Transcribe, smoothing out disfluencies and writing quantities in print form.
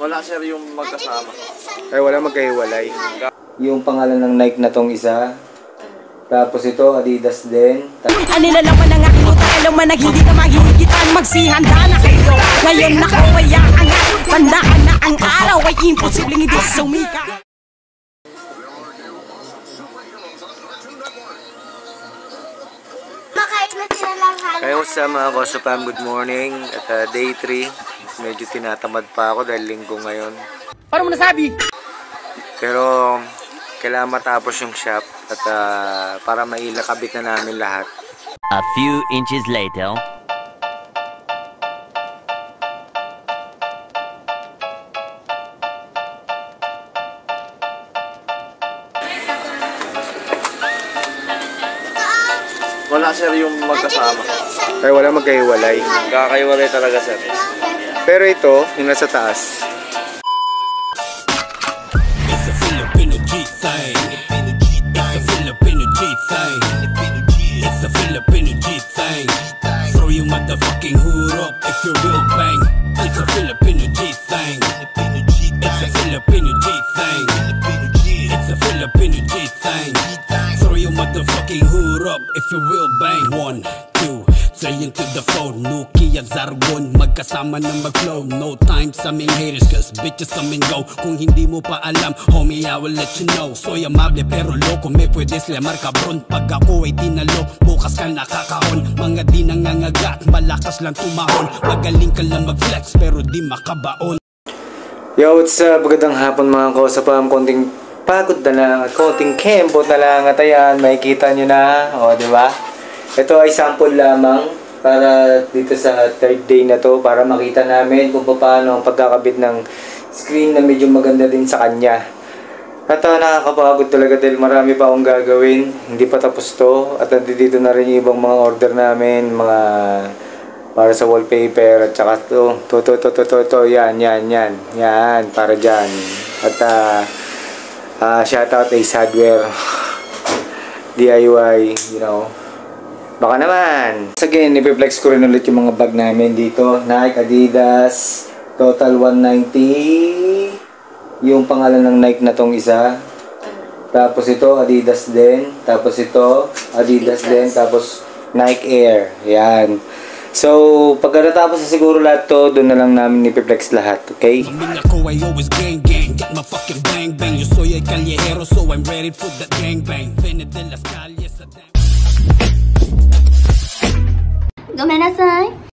Wala sir yung magkasama. Ay wala magkahiwalay. Yung pangalan ng Nike na tong isa. Tapos ito Adidas din. Anilalaman ng aking utang, alam man na hindi ka mahihigitan. Magsihanda na kayo. Ngayon nakapayaan nga. Tandaan na ang araw ay imposibleng hindi sumika. Kaya sa mga Kosopam, good morning. At day 3, medyo tinatamad pa ako dahil linggo ngayon. Paano mo nasabi? Pero kailangan matapos yung shop at para mailakabit na namin lahat. A few inches later. Wala sir yung magkasama. Ay wala magkahiwalay. Kakahiwalay talaga sir. Pero ito, yung nasa taas. It's a Filipino G thing. It's a Filipino G thing. It's a Filipino G thing. Throw your motherfucking hood up if you will bang. It's a Filipino G thing. It's a Filipino G thing. It's a Filipino G thing. Throw your motherfucking hood up if you will bang. 1, 2, 3 into the phone. Nuki at Zargon, magkasama na mag-flow. No time sa aming haters, cause bitches come and go. Kung hindi mo pa alam, homie, I will let you know. Soy amable pero loko, me pwede slamar kabron. Pag ako ay tinalo, bukas ka nakakaon. Mga di nangangagat, malakas lang tumahon. Magaling ka lang mag-flex pero di makabaon. Yo, what's up? Magandang hapon mga Kosopam. Konting pagod na lang at konting kembot na lang at ayan, makikita nyo na. O, diba? Ito ay sample lamang para dito sa third day na to para makita namin kung paano ang pagkakabit ng screen na medyo maganda din sa kanya. At nakakapagod talaga dahil marami pa akong gagawin. Hindi pa tapos to. At dito na rin yung ibang mga order namin, mga para sa wallpaper at saka to, yan, para dyan. At shoutout Ace Hardware, DIY, you know. Baka naman. Again, ipiplex ko rin ulit yung mga bag namin dito. Nike, Adidas, total 190. Yung pangalan ng Nike na tong isa. Tapos ito, Adidas din. Tapos ito, Adidas din. Tapos Nike Air. Yan. So, pag natapos na siguro lahat to, doon na lang namin ipiplex lahat, okay? Ako ay always gang gang, get my fucking bang bang. Yo soy el callejero, so I'm ready for that gang bang. Vene de las calles. ごめんなさい。